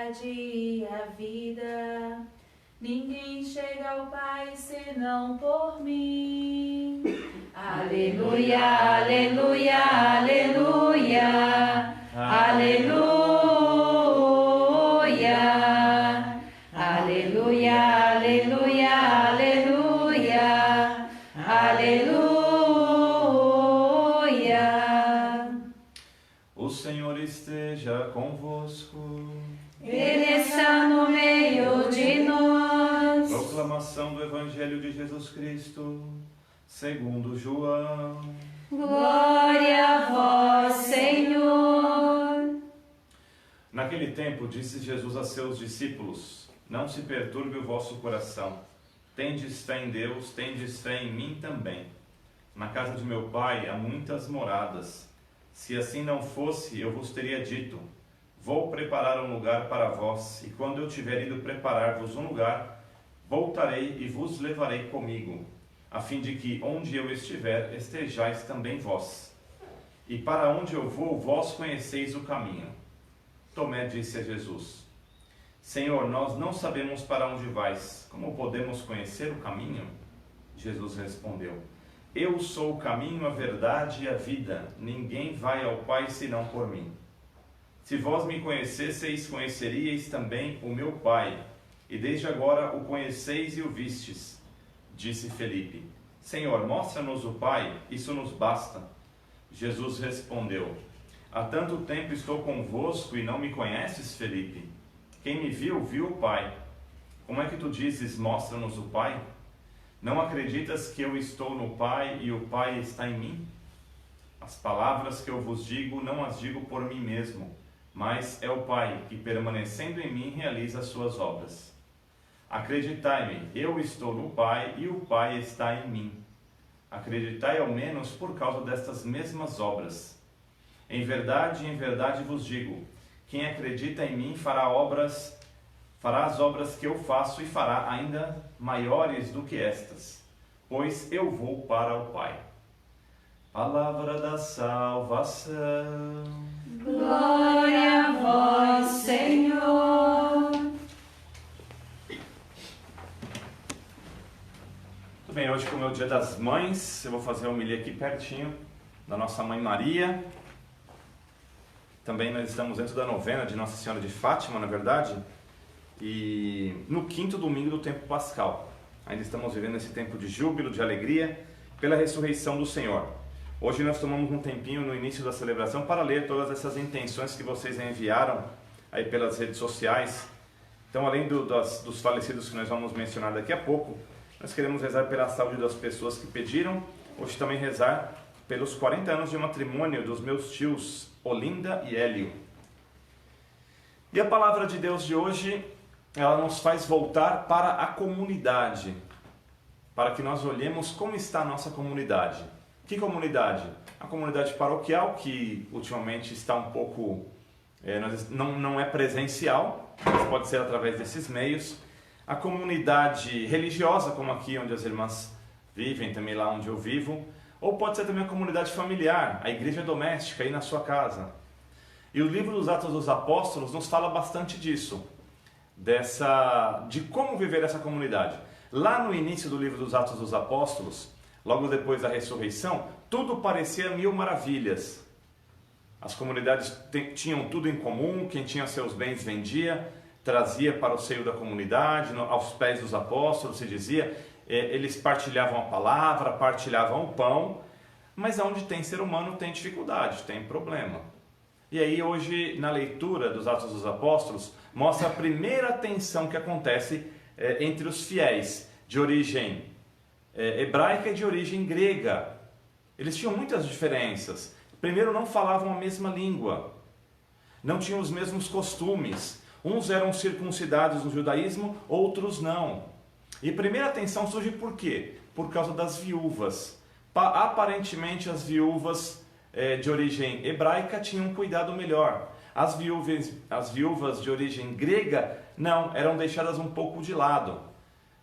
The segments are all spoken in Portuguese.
verdade e a vida. Ninguém chega ao Pai senão por mim. Aleluia, aleluia, aleluia, aleluia, aleluia, aleluia, aleluia, aleluia. O Senhor esteja convosco. Ele está no meio de nós. Proclamação do Evangelho de Jesus Cristo, segundo João. Glória a vós, Senhor. Naquele tempo disse Jesus a seus discípulos: Não se perturbe o vosso coração. Tendes fé em Deus, tendes fé em mim também. Na casa de meu Pai há muitas moradas. Se assim não fosse, eu vos teria dito: Vou preparar um lugar para vós, e quando eu tiver ido preparar-vos um lugar, voltarei e vos levarei comigo, a fim de que, onde eu estiver, estejais também vós. E para onde eu vou, vós conheceis o caminho. Tomé disse a Jesus: Senhor, nós não sabemos para onde vais, como podemos conhecer o caminho? Jesus respondeu: Eu sou o caminho, a verdade e a vida. Ninguém vai ao Pai senão por mim. Se vós me conhecesseis, conheceríeis também o meu Pai, e desde agora o conheceis e o vistes. Disse Felipe: Senhor, mostra-nos o Pai, isso nos basta. Jesus respondeu: Há tanto tempo estou convosco e não me conheces, Felipe? Quem me viu, viu o Pai. Como é que tu dizes, mostra-nos o Pai? Não acreditas que eu estou no Pai e o Pai está em mim? As palavras que eu vos digo, não as digo por mim mesmo, mas é o Pai que, permanecendo em mim, realiza as suas obras. Acreditai-me, eu estou no Pai e o Pai está em mim. Acreditai ao menos por causa destas mesmas obras. Em verdade vos digo, quem acredita em mim fará as obras que eu faço e fará ainda maiores do que estas, pois eu vou para o Pai. Palavra da salvação. Glória a vós, Senhor. Tudo bem, hoje como é o Dia das Mães, eu vou fazer a homilia aqui pertinho da nossa Mãe Maria. Também nós estamos dentro da novena de Nossa Senhora de Fátima, na verdade, e no quinto domingo do tempo pascal. Ainda estamos vivendo esse tempo de júbilo, de alegria, pela ressurreição do Senhor. Hoje nós tomamos um tempinho no início da celebração para ler todas essas intenções que vocês enviaram aí pelas redes sociais. Então, além dos falecidos que nós vamos mencionar daqui a pouco, nós queremos rezar pela saúde das pessoas que pediram. Hoje também rezar pelos 40 anos de matrimônio dos meus tios Olinda e Hélio. E a palavra de Deus de hoje, ela nos faz voltar para a comunidade, para que nós olhemos como está a nossa comunidade. Que comunidade? A comunidade paroquial, que ultimamente está um pouco, não é presencial, mas pode ser através desses meios. A comunidade religiosa, como aqui onde as irmãs vivem, também lá onde eu vivo. Ou pode ser também a comunidade familiar, a igreja doméstica aí na sua casa. E o livro dos Atos dos Apóstolos nos fala bastante disso, de como viver essa comunidade. Lá no início do livro dos Atos dos Apóstolos, logo depois da ressurreição, tudo parecia mil maravilhas. As comunidades tinham tudo em comum, quem tinha seus bens vendia, trazia para o seio da comunidade, aos pés dos apóstolos, se dizia. Eles partilhavam a palavra, partilhavam o pão, mas onde tem ser humano tem dificuldade, tem problema. E aí hoje, na leitura dos Atos dos Apóstolos, mostra a primeira tensão que acontece entre os fiéis de origem hebraica e de origem grega. Eles tinham muitas diferenças. Primeiro, não falavam a mesma língua, não tinham os mesmos costumes. Uns eram circuncidados no judaísmo, outros não. E a primeira tensão surge por quê? Por causa das viúvas. Aparentemente as viúvas de origem hebraica tinham um cuidado melhor. As viúvas de origem grega não, eram deixadas um pouco de lado.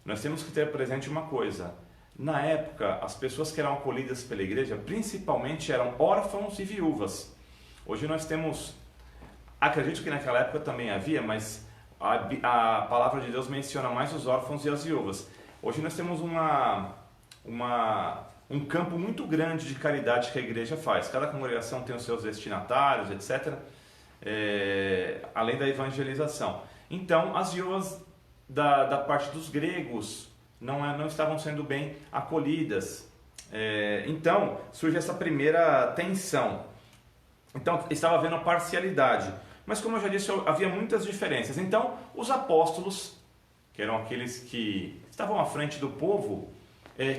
Nós temos que ter presente uma coisa. Na época, as pessoas que eram acolhidas pela igreja principalmente eram órfãos e viúvas. Hoje nós temos, acredito que naquela época também havia, mas a palavra de Deus menciona mais os órfãos e as viúvas. Hoje nós temos um campo muito grande de caridade que a igreja faz. Cada congregação tem os seus destinatários, etc., além da evangelização. Então, as viúvas da parte dos gregos não estavam sendo bem acolhidas. Então, surge essa primeira tensão. Então, estava havendo a parcialidade. Mas, como eu já disse, havia muitas diferenças. Então, os apóstolos, que eram aqueles que estavam à frente do povo,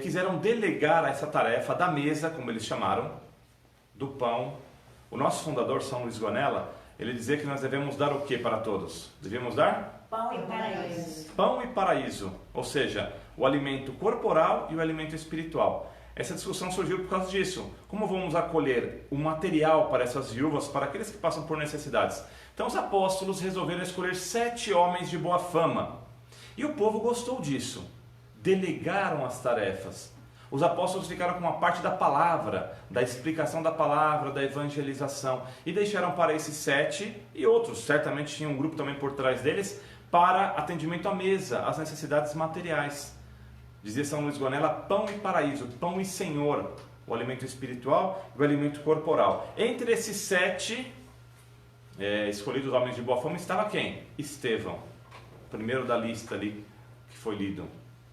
quiseram delegar essa tarefa da mesa, como eles chamaram, do pão. O nosso fundador, São Luís Gonella, ele dizia que nós devemos dar o que para todos? Devíamos dar? Pão e paraíso. Pão e paraíso, ou seja, o alimento corporal e o alimento espiritual. Essa discussão surgiu por causa disso. Como vamos acolher o material para essas viúvas, para aqueles que passam por necessidades? Então os apóstolos resolveram escolher 7 homens de boa fama. E o povo gostou disso. Delegaram as tarefas. Os apóstolos ficaram com uma parte da palavra, da explicação da palavra, da evangelização. E deixaram para esses 7 e outros, certamente tinha um grupo também por trás deles, para atendimento à mesa, às necessidades materiais. Dizia São Luís Gonella, pão e paraíso, pão e Senhor, o alimento espiritual e o alimento corporal. Entre esses 7 escolhidos homens de boa fama estava quem? Estevão, primeiro da lista ali que foi lido.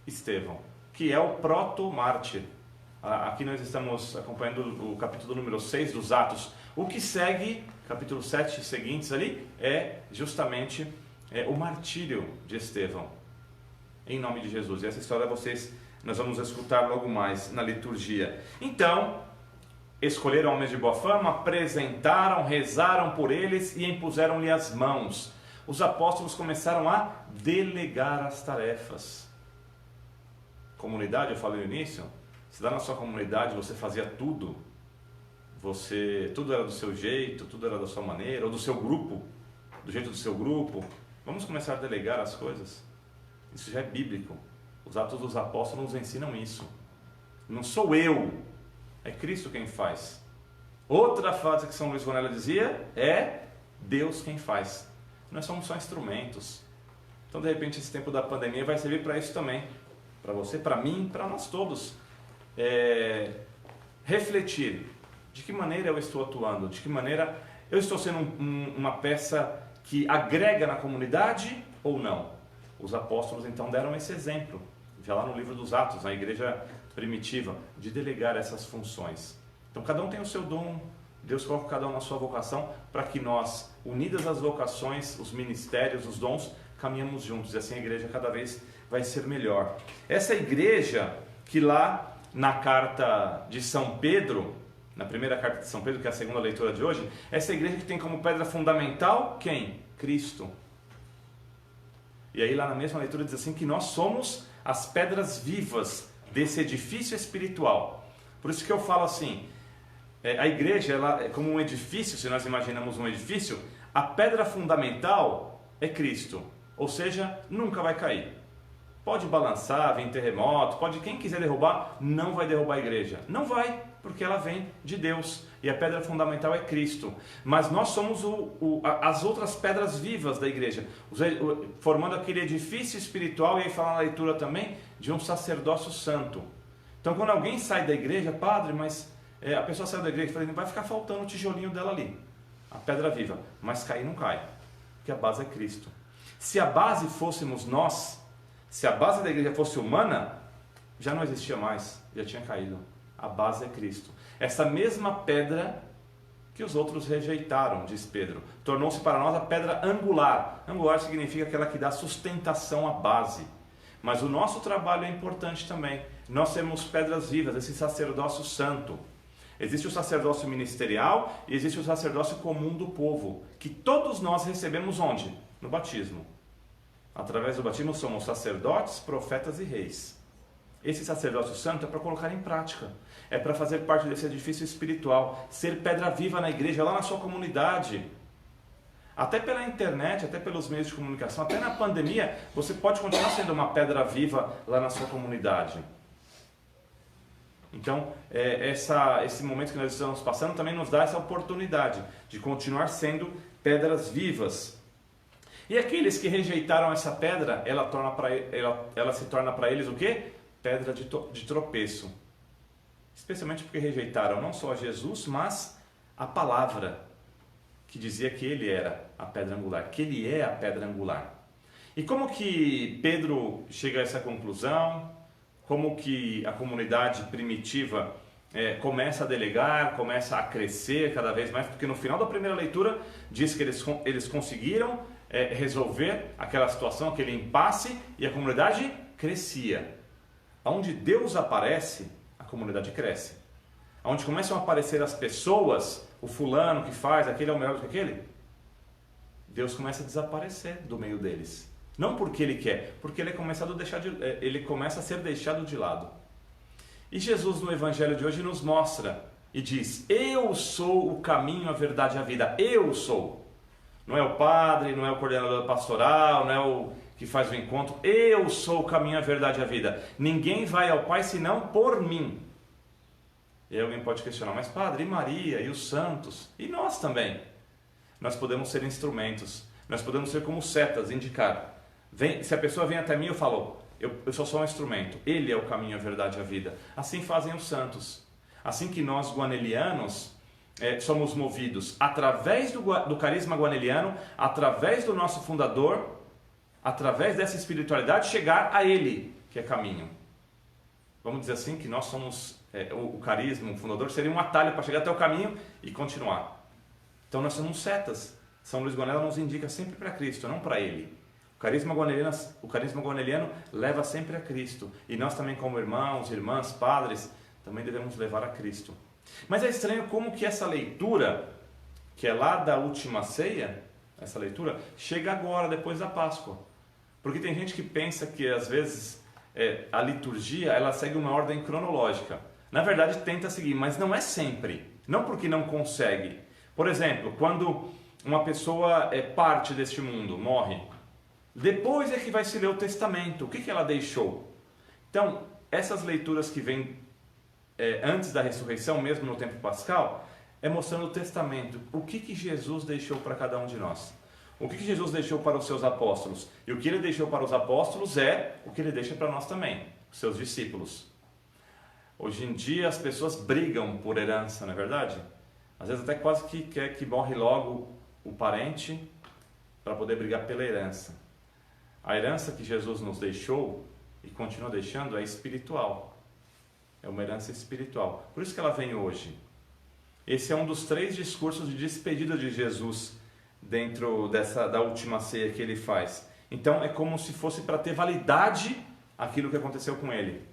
Estevão, que é o proto-mártir. Aqui nós estamos acompanhando o capítulo número 6 dos Atos. O que segue, capítulo 7 seguintes ali, é justamente o martírio de Estevão, em nome de Jesus. E essa história nós vamos escutar logo mais na liturgia. Então, escolheram homens de boa fama, apresentaram, rezaram por eles e impuseram-lhe as mãos. Os apóstolos começaram a delegar as tarefas. Comunidade, eu falei no início, se lá na sua comunidade você fazia tudo, tudo era do seu jeito, tudo era da sua maneira, ou do seu grupo, do jeito do seu grupo, vamos começar a delegar as coisas. Isso já é bíblico. Os Atos dos Apóstolos nos ensinam isso. Não sou eu, é Cristo quem faz. Outra frase que São Luís Gonella dizia é Deus quem faz. Nós somos só instrumentos. Então, de repente, esse tempo da pandemia vai servir para isso também. Para você, para mim, para nós todos. Refletir. De que maneira eu estou atuando? De que maneira eu estou sendo uma peça que agrega na comunidade ou não? Os apóstolos então deram esse exemplo, já lá no livro dos Atos, na igreja primitiva, de delegar essas funções. Então cada um tem o seu dom, Deus coloca cada um na sua vocação, para que nós, unidas as vocações, os ministérios, os dons, caminhamos juntos, e assim a igreja cada vez vai ser melhor. Essa igreja que lá na carta de São Pedro, na primeira carta de São Pedro, que é a segunda leitura de hoje, essa igreja que tem como pedra fundamental quem? Cristo. E aí lá na mesma leitura diz assim que nós somos as pedras vivas desse edifício espiritual. Por isso que eu falo assim, a igreja ela é como um edifício, se nós imaginamos um edifício, a pedra fundamental é Cristo, ou seja, nunca vai cair. Pode balançar, vir terremoto, quem quiser derrubar, não vai derrubar a igreja. Não vai, porque ela vem de Deus. E a pedra fundamental é Cristo. Mas nós somos as outras pedras vivas da igreja, formando aquele edifício espiritual, e aí fala na leitura também, de um sacerdócio santo. Então quando alguém sai da igreja, padre, mas a pessoa saiu da igreja e fala, vai ficar faltando o tijolinho dela ali, a pedra viva. Mas cair não cai, porque a base é Cristo. Se a base fôssemos nós, se a base da igreja fosse humana, já não existia mais, já tinha caído. A base é Cristo. Essa mesma pedra que os outros rejeitaram, diz Pedro, tornou-se para nós a pedra angular. Angular significa aquela que dá sustentação à base. Mas o nosso trabalho é importante também. Nós temos pedras vivas, esse sacerdócio santo. Existe o sacerdócio ministerial e existe o sacerdócio comum do povo, que todos nós recebemos onde? No batismo. Através do batismo somos sacerdotes, profetas e reis. Esse sacerdócio santo é para colocar em prática, é para fazer parte desse edifício espiritual, ser pedra viva na igreja, lá na sua comunidade. Até pela internet, até pelos meios de comunicação, até na pandemia, você pode continuar sendo uma pedra viva lá na sua comunidade. Então, esse momento que nós estamos passando também nos dá essa oportunidade de continuar sendo pedras vivas. E aqueles que rejeitaram essa pedra, ela se torna para eles o quê? Pedra de tropeço. Especialmente porque rejeitaram não só Jesus, mas a palavra que dizia que ele era a pedra angular, que ele é a pedra angular. E como que Pedro chega a essa conclusão? Como que a comunidade primitiva começa a delegar, começa a crescer cada vez mais? Porque no final da primeira leitura diz que eles conseguiram resolver aquela situação, aquele impasse, e a comunidade crescia. Onde Deus aparece, a comunidade cresce. Onde começam a aparecer as pessoas, o fulano que faz, aquele é o melhor do que aquele, Deus começa a desaparecer do meio deles. Não porque ele quer, porque ele começa a ser deixado de lado. E Jesus no Evangelho de hoje nos mostra e diz: eu sou o caminho, a verdade e a vida. Eu sou. Não é o padre, não é o coordenador pastoral, não é o que faz o encontro. Eu sou o caminho, a verdade e a vida. Ninguém vai ao Pai senão por mim. E aí alguém pode questionar: mas padre, e Maria, e os santos? E nós também? Nós podemos ser instrumentos. Nós podemos ser como setas, indicar. Se a pessoa vem até mim, eu falo: eu sou só um instrumento. Ele é o caminho, a verdade e a vida. Assim fazem os santos. Assim que nós, guanelianos, somos movidos através do carisma guaneliano, através do nosso fundador, através dessa espiritualidade, chegar a ele, que é caminho. Vamos dizer assim, que nós somos, o carisma, o fundador, seria um atalho para chegar até o caminho e continuar. Então nós somos setas. São Luís Gonella nos indica sempre para Cristo, não para ele. O carisma guaneliano leva sempre a Cristo. E nós também, como irmãos, irmãs, padres, também devemos levar a Cristo. Mas é estranho como que essa leitura, que é lá da última ceia, essa leitura, chega agora, depois da Páscoa. Porque tem gente que pensa que às vezes a liturgia ela segue uma ordem cronológica. Na verdade tenta seguir, mas não é sempre. Não porque não consegue. Por exemplo, quando uma pessoa parte deste mundo, morre, depois é que vai se ler o testamento. O que ela deixou? Então, essas leituras que vêm antes da ressurreição, mesmo no tempo pascal, é mostrando o testamento. O que Jesus deixou para cada um de nós? O que Jesus deixou para os seus apóstolos? E o que ele deixou para os apóstolos é o que ele deixa para nós também, os seus discípulos. Hoje em dia as pessoas brigam por herança, não é verdade? Às vezes até quase que quer que morre logo o parente para poder brigar pela herança. A herança que Jesus nos deixou e continua deixando é espiritual. É uma herança espiritual. Por isso que ela vem hoje. Esse é um dos 3 discursos de despedida de Jesus dentro da última ceia que ele faz. Então é como se fosse para ter validade aquilo que aconteceu com ele.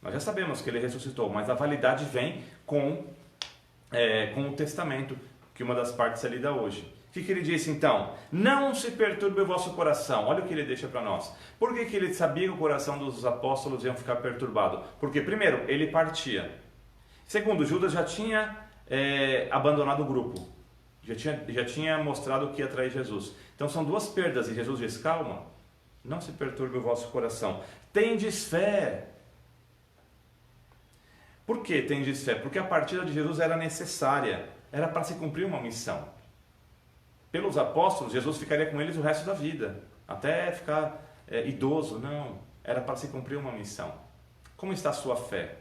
Nós já sabemos que ele ressuscitou, mas a validade vem com o testamento, que uma das partes é lida hoje. O que ele disse então? Não se perturbe o vosso coração. Olha o que ele deixa para nós. Por que ele sabia que o coração dos apóstolos ia ficar perturbado? Porque, primeiro, ele partia. Segundo, Judas já tinha abandonado o grupo. Já tinha mostrado que ia trair Jesus. Então são 2 perdas. E Jesus diz: calma, não se perturbe o vosso coração. Tendes fé. Por que tendes fé? Porque a partida de Jesus era necessária. Era para se cumprir uma missão. Pelos apóstolos, Jesus ficaria com eles o resto da vida, até ficar idoso. Não, era para se cumprir uma missão. Como está a sua fé?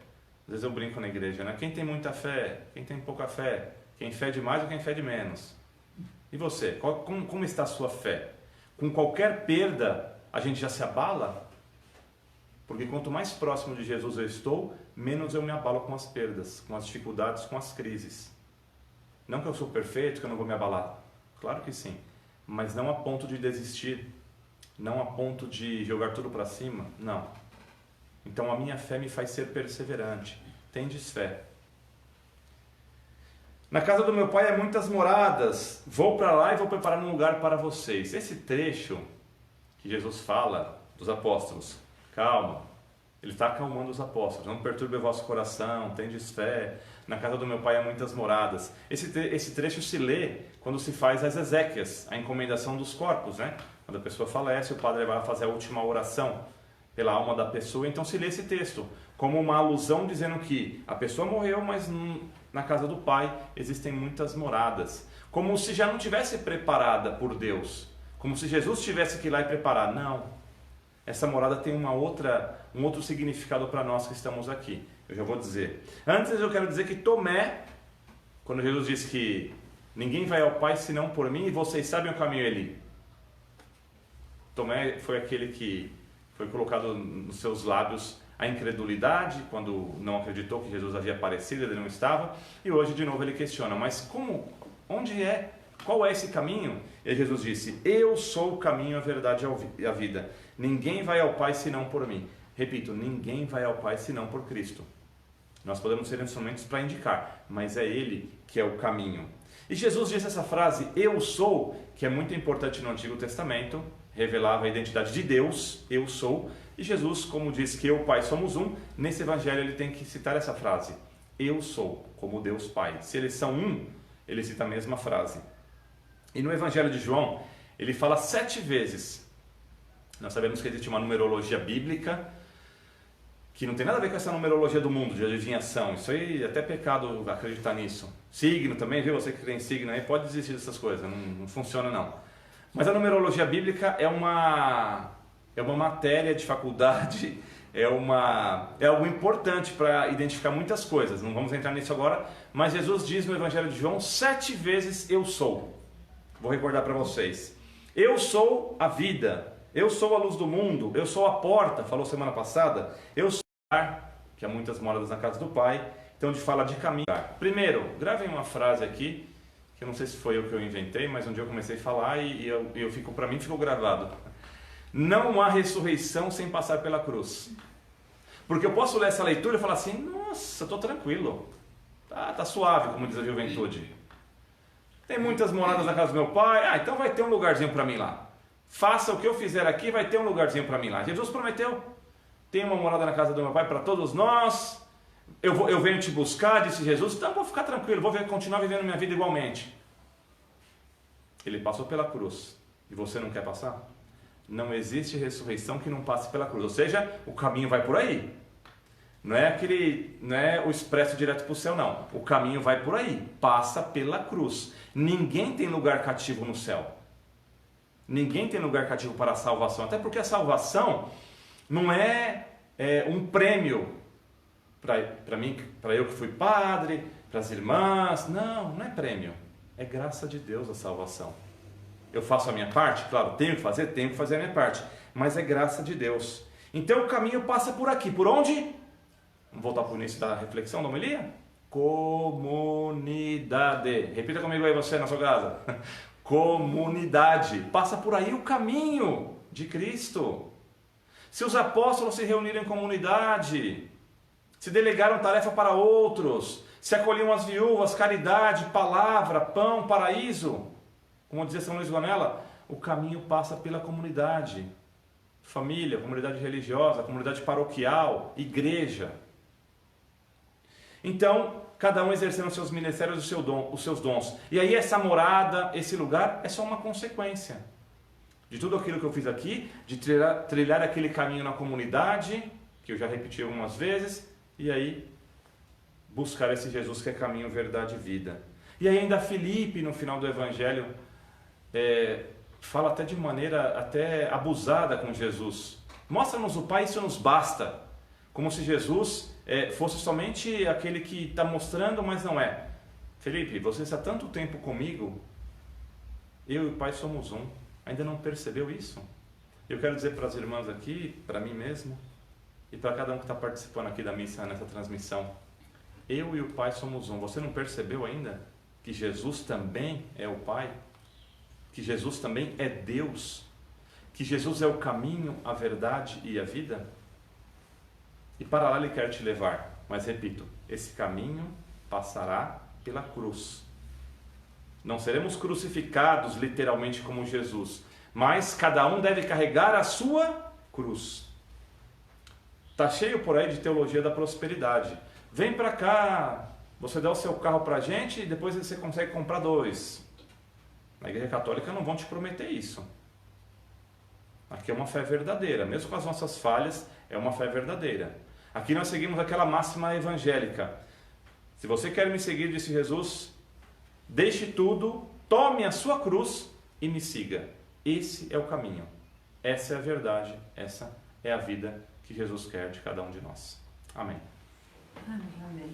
Às vezes eu brinco na igreja, né? Quem tem muita fé? Quem tem pouca fé? Quem fede mais ou quem fede menos? E você? Como está a sua fé? Com qualquer perda, a gente já se abala? Porque quanto mais próximo de Jesus eu estou, menos eu me abalo com as perdas, com as dificuldades, com as crises. Não que eu sou perfeito, que eu não vou me abalar. Claro que sim, mas não a ponto de desistir, não a ponto de jogar tudo para cima, não. Então a minha fé me faz ser perseverante. Tendes fé. Na casa do meu pai há muitas moradas, vou para lá e vou preparar um lugar para vocês. Esse trecho que Jesus fala dos apóstolos, calma, ele está acalmando os apóstolos, não perturbe o vosso coração, tendes fé. Na casa do meu pai há muitas moradas. Esse trecho se lê quando se faz as exéquias, a encomendação dos corpos, né? Quando a pessoa falece, o padre vai fazer a última oração pela alma da pessoa, então se lê esse texto como uma alusão dizendo que a pessoa morreu, mas na casa do pai existem muitas moradas, como se já não tivesse preparada por Deus, como se Jesus tivesse que ir lá e preparar. Não. Essa morada tem um outro significado para nós que estamos aqui. Eu já vou dizer. Antes eu quero dizer que Tomé, quando Jesus disse que ninguém vai ao Pai senão por mim, e vocês sabem o caminho, ele. Tomé foi aquele que foi colocado nos seus lábios a incredulidade, quando não acreditou que Jesus havia aparecido, ele não estava, e hoje de novo ele questiona, mas como, onde é, qual é esse caminho? E Jesus disse, eu sou o caminho, a verdade e a vida, ninguém vai ao Pai senão por mim. Repito, ninguém vai ao Pai senão por Cristo. Nós podemos ser instrumentos para indicar, mas é Ele que é o caminho. E Jesus disse essa frase, eu sou, que é muito importante no Antigo Testamento, revelava a identidade de Deus, eu sou. E Jesus, como diz que eu e o Pai somos um, nesse Evangelho ele tem que citar essa frase, eu sou, como Deus Pai. Se eles são um, ele cita a mesma frase. E no Evangelho de João, ele fala 7 vezes. Nós sabemos que existe uma numerologia bíblica, que não tem nada a ver com essa numerologia do mundo, de adivinhação. Isso aí é até pecado acreditar nisso. Signo também, viu? Você que crê em signo aí, pode desistir dessas coisas, não funciona não. Mas a numerologia bíblica é uma matéria de faculdade, é algo importante para identificar muitas coisas. Não vamos entrar nisso agora, mas Jesus diz no Evangelho de João 7 vezes eu sou. Vou recordar para vocês. Eu sou a vida, eu sou a luz do mundo, eu sou a porta, falou semana passada, eu sou o lugar, que há muitas moradas na casa do Pai, então de fala de caminho. Primeiro, gravem uma frase aqui, que eu não sei se foi eu que eu inventei, mas um dia eu comecei a falar e para mim ficou gravado. Não há ressurreição sem passar pela cruz. Porque eu posso ler essa leitura e falar assim, nossa, estou tranquilo, tá suave, como diz a juventude. Tem muitas moradas na casa do meu Pai, então vai ter um lugarzinho para mim lá. Faça o que eu fizer aqui, vai ter um lugarzinho para mim lá. Jesus prometeu, tem uma morada na casa do meu Pai para todos nós, eu venho te buscar, disse Jesus, então vou ficar tranquilo, continuar vivendo minha vida igualmente. Ele passou pela cruz, e você não quer passar? Não existe ressurreição que não passe pela cruz, ou seja, o caminho vai por aí. Não é o expresso direto para o céu, não. O caminho vai por aí, passa pela cruz. Ninguém tem lugar cativo no céu. Ninguém tem lugar cativo para a salvação, até porque a salvação não é um prêmio para mim, para eu que fui padre, para as irmãs. Não é prêmio, é graça de Deus a salvação. Eu faço a minha parte? Claro, tenho que fazer a minha parte, mas é graça de Deus. Então o caminho passa por aqui, por onde? Vamos voltar para o início da reflexão da homilia? Comunidade. Repita comigo aí você na sua casa. Comunidade. Passa por aí o caminho de Cristo. Se os apóstolos se reuniram em comunidade, se delegaram tarefa para outros, se acolhiam as viúvas, caridade, palavra, pão, paraíso, como dizia São Luís Gonella, o caminho passa pela comunidade. Família, comunidade religiosa, comunidade paroquial, igreja. Então, cada um exercendo os seus ministérios, os seus dons. E aí essa morada, esse lugar, é só uma consequência de tudo aquilo que eu fiz aqui, de trilhar aquele caminho na comunidade, que eu já repeti algumas vezes, e aí buscar esse Jesus que é caminho, verdade e vida. E aí ainda Filipe, no final do Evangelho, fala até de maneira até abusada com Jesus. Mostra-nos o Pai, isso nos basta. Como se Jesus fosse somente aquele que está mostrando, mas não é. Felipe, você está tanto tempo comigo, eu e o Pai somos um. Ainda não percebeu isso? Eu quero dizer para as irmãs aqui, para mim mesmo, e para cada um que está participando aqui da missa nessa transmissão. Eu e o Pai somos um. Você não percebeu ainda que Jesus também é o Pai? Que Jesus também é Deus? Que Jesus é o caminho, a verdade e a vida? E para lá Ele quer te levar. Mas repito, esse caminho passará pela cruz. Não seremos crucificados literalmente como Jesus, mas cada um deve carregar a sua cruz. Está cheio por aí de teologia da prosperidade. Vem para cá, você dá o seu carro para a gente e depois você consegue comprar 2. Na Igreja Católica não vão te prometer isso. Aqui é uma fé verdadeira, mesmo com as nossas falhas, é uma fé verdadeira. Aqui nós seguimos aquela máxima evangélica. Se você quer me seguir, disse Jesus, deixe tudo, tome a sua cruz e me siga. Esse é o caminho, essa é a verdade, essa é a vida que Jesus quer de cada um de nós. Amém. Amém.